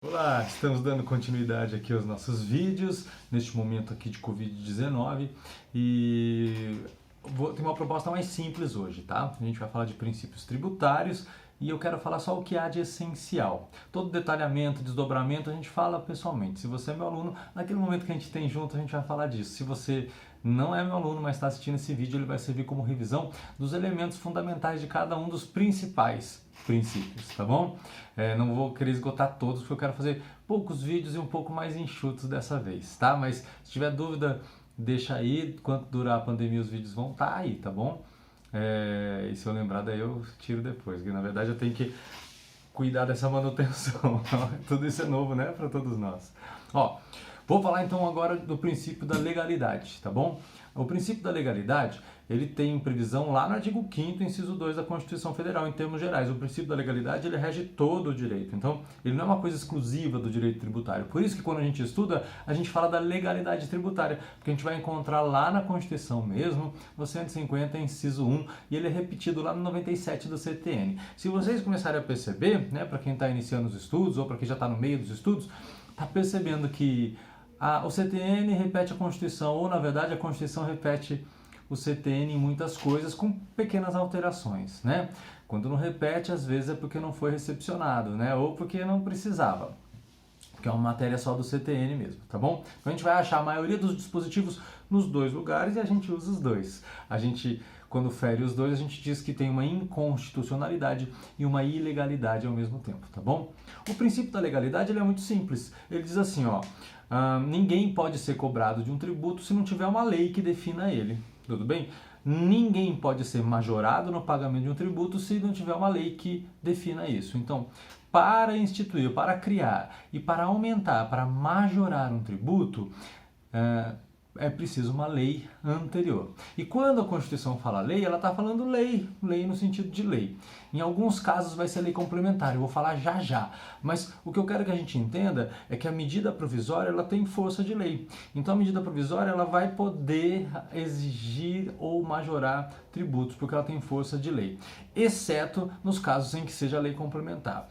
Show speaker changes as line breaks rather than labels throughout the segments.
Olá, estamos dando continuidade aqui aos nossos vídeos, neste momento aqui de Covid-19 e ter uma proposta mais simples hoje, tá? A gente vai falar de princípios tributários e eu quero falar só o que há de essencial. Todo detalhamento, desdobramento a gente fala pessoalmente. Se você é meu aluno, naquele momento que a gente tem junto a gente vai falar disso. Se você não é meu aluno, mas está assistindo esse vídeo, ele vai servir como revisão dos elementos fundamentais de cada um dos principais princípios, tá bom? Não vou querer esgotar todos, porque eu quero fazer poucos vídeos e um pouco mais enxutos dessa vez, tá? Mas se tiver dúvida, deixa aí, quanto durar a pandemia os vídeos vão estar aí, tá bom? E se eu lembrar daí eu tiro depois, porque na verdade eu tenho que cuidar dessa manutenção. Tudo isso é novo, né, para todos nós. Ó, vou falar então agora do princípio da legalidade, tá bom? O princípio da legalidade, ele tem previsão lá no artigo 5º, inciso 2 da Constituição Federal, em termos gerais. O princípio da legalidade, ele rege todo o direito. Então, ele não é uma coisa exclusiva do direito tributário. Por isso que quando a gente estuda, a gente fala da legalidade tributária, porque a gente vai encontrar lá na Constituição mesmo, no 150, inciso 1, e ele é repetido lá no 97 do CTN. Se vocês começarem a perceber, né, para quem está iniciando os estudos, ou para quem já está no meio dos estudos, está percebendo que o CTN repete a Constituição, ou na verdade a Constituição repete o CTN em muitas coisas com pequenas alterações, né? Quando não repete, às vezes é porque não foi recepcionado, né? Ou porque não precisava, porque é uma matéria só do CTN mesmo, tá bom? Então a gente vai achar a maioria dos dispositivos nos dois lugares e a gente usa os dois. A gente, quando fere os dois, a gente diz que tem uma inconstitucionalidade e uma ilegalidade ao mesmo tempo, tá bom? O princípio da legalidade ele é muito simples. Ele diz assim, ó, ninguém pode ser cobrado de um tributo se não tiver uma lei que defina ele. Tudo bem? Ninguém pode ser majorado no pagamento de um tributo se não tiver uma lei que defina isso. Então, para instituir, para criar e para aumentar, para majorar um tributo, é preciso uma lei anterior. E quando a Constituição fala lei, ela está falando lei no sentido de lei. Em alguns casos vai ser lei complementar, eu vou falar já já. Mas o que eu quero que a gente entenda é que a medida provisória ela tem força de lei. Então a medida provisória ela vai poder exigir ou majorar tributos, porque ela tem força de lei. Exceto nos casos em que seja lei complementar.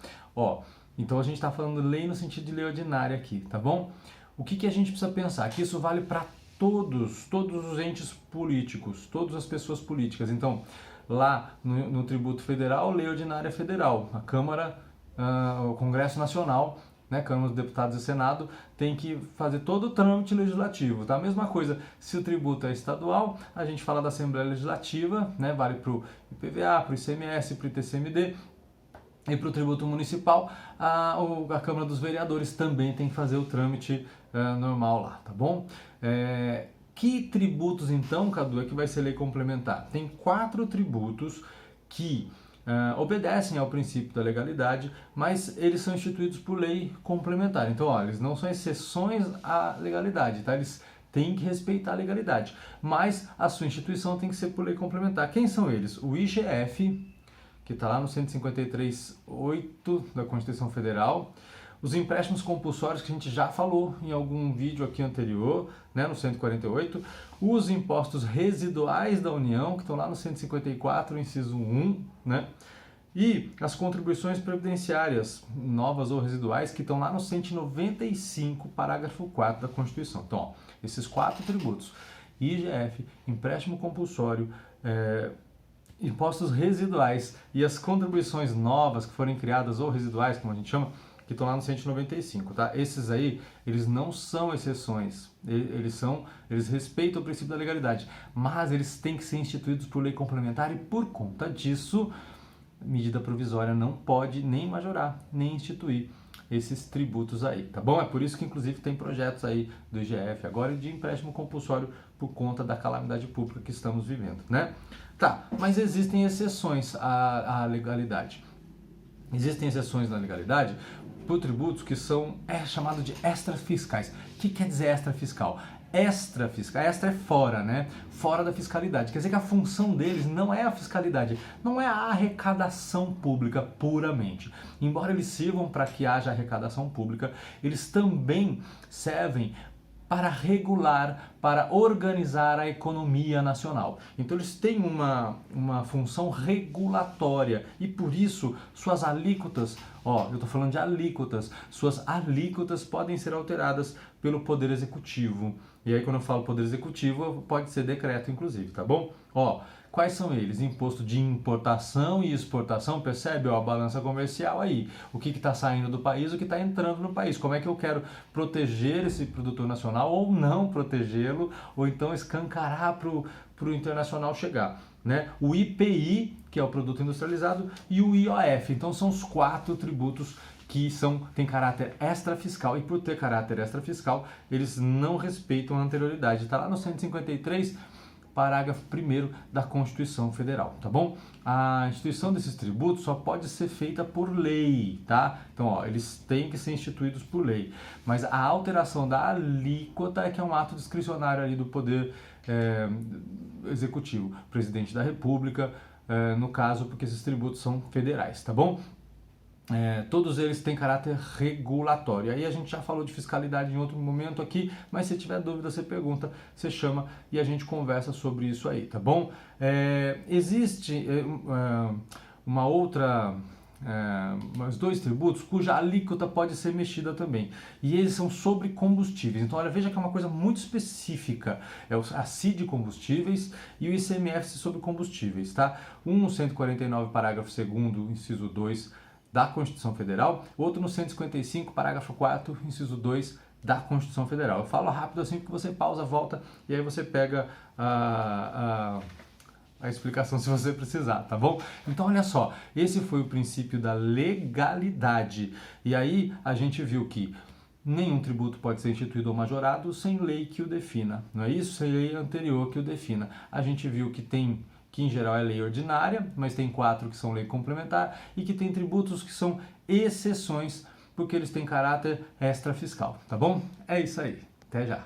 Então a gente está falando lei no sentido de lei ordinária aqui, tá bom? O que a gente precisa pensar? Que isso vale para todos os entes políticos, todas as pessoas políticas. Então, lá no tributo federal, lei ordinária federal. A Câmara, o Congresso Nacional, né, Câmara dos Deputados e Senado, tem que fazer todo o trâmite legislativo. Tá? A mesma coisa, se o tributo é estadual, a gente fala da Assembleia Legislativa, né, vale para o IPVA, para o ICMS, para o ITCMD, e para o tributo municipal, a Câmara dos Vereadores também tem que fazer o trâmite normal lá, tá bom? Que tributos então, Cadu, é que vai ser lei complementar? Tem 4 tributos que obedecem ao princípio da legalidade, mas eles são instituídos por lei complementar. Então, eles não são exceções à legalidade, tá? Eles têm que respeitar a legalidade, mas a sua instituição tem que ser por lei complementar. Quem são eles? O IGF, que está lá no 153.8 da Constituição Federal, os empréstimos compulsórios, que a gente já falou em algum vídeo aqui anterior, né, no 148, os impostos residuais da União, que estão lá no 154, inciso 1, né, e as contribuições previdenciárias novas ou residuais, que estão lá no 195, parágrafo 4 da Constituição. Então, esses 4 tributos, IGF, empréstimo compulsório, impostos residuais e as contribuições novas que forem criadas ou residuais, como a gente chama, que estão lá no 195, tá? Esses aí, eles não são exceções, eles respeitam o princípio da legalidade, mas eles têm que ser instituídos por lei complementar e por conta disso, medida provisória não pode nem majorar, nem instituir esses tributos aí, tá bom? É por isso que inclusive tem projetos aí do IGF agora e de empréstimo compulsório por conta da calamidade pública que estamos vivendo, né? Tá, mas existem exceções à legalidade. Existem exceções na legalidade por tributos que são chamados de extrafiscais. O que quer dizer extrafiscal? Extrafiscal, extra é fora, né? Fora da fiscalidade. Quer dizer que a função deles não é a fiscalidade, não é a arrecadação pública puramente. Embora eles sirvam para que haja arrecadação pública, eles também servem para regular, para organizar a economia nacional. Então eles têm uma função regulatória e por isso suas alíquotas Ó, eu estou falando de alíquotas. Suas alíquotas podem ser alteradas pelo Poder Executivo. E aí, quando eu falo Poder Executivo, pode ser decreto, inclusive, tá bom? Ó, quais são eles? Imposto de importação e exportação, percebe? Ó, a balança comercial aí. O que está saindo do país, o que está entrando no país. Como é que eu quero proteger esse produtor nacional ou não protegê-lo, ou então escancarar para o internacional chegar. Né? O IPI, que é o produto industrializado, e o IOF. Então são os 4 tributos que têm caráter extrafiscal, e por ter caráter extrafiscal, eles não respeitam a anterioridade. Está lá no 153, parágrafo 1º da Constituição Federal, tá bom? A instituição desses tributos só pode ser feita por lei, tá? Então, ó, eles têm que ser instituídos por lei, mas a alteração da alíquota é que é um ato discricionário ali do Poder Executivo, Presidente da República, no caso, porque esses tributos são federais, tá bom? Todos eles têm caráter regulatório. Aí a gente já falou de fiscalidade em outro momento aqui, mas se tiver dúvida, você pergunta, você chama e a gente conversa sobre isso aí, tá bom? Existe uma outra... mais 2 tributos cuja alíquota pode ser mexida também, e eles são sobre combustíveis. Então olha, veja que é uma coisa muito específica, é a CID combustíveis e o ICMS sobre combustíveis, tá? Um no 149, parágrafo 2º, inciso 2 da Constituição Federal, outro no 155, parágrafo 4º, inciso 2 da Constituição Federal. Eu falo rápido assim porque você pausa, volta e aí você pega a explicação se você precisar, tá bom? Então olha só, esse foi o princípio da legalidade. E aí a gente viu que nenhum tributo pode ser instituído ou majorado sem lei que o defina, não é isso? Sem lei anterior que o defina. A gente viu que em geral é lei ordinária, mas tem 4 que são lei complementar e que tem tributos que são exceções porque eles têm caráter extrafiscal, tá bom? É isso aí, até já!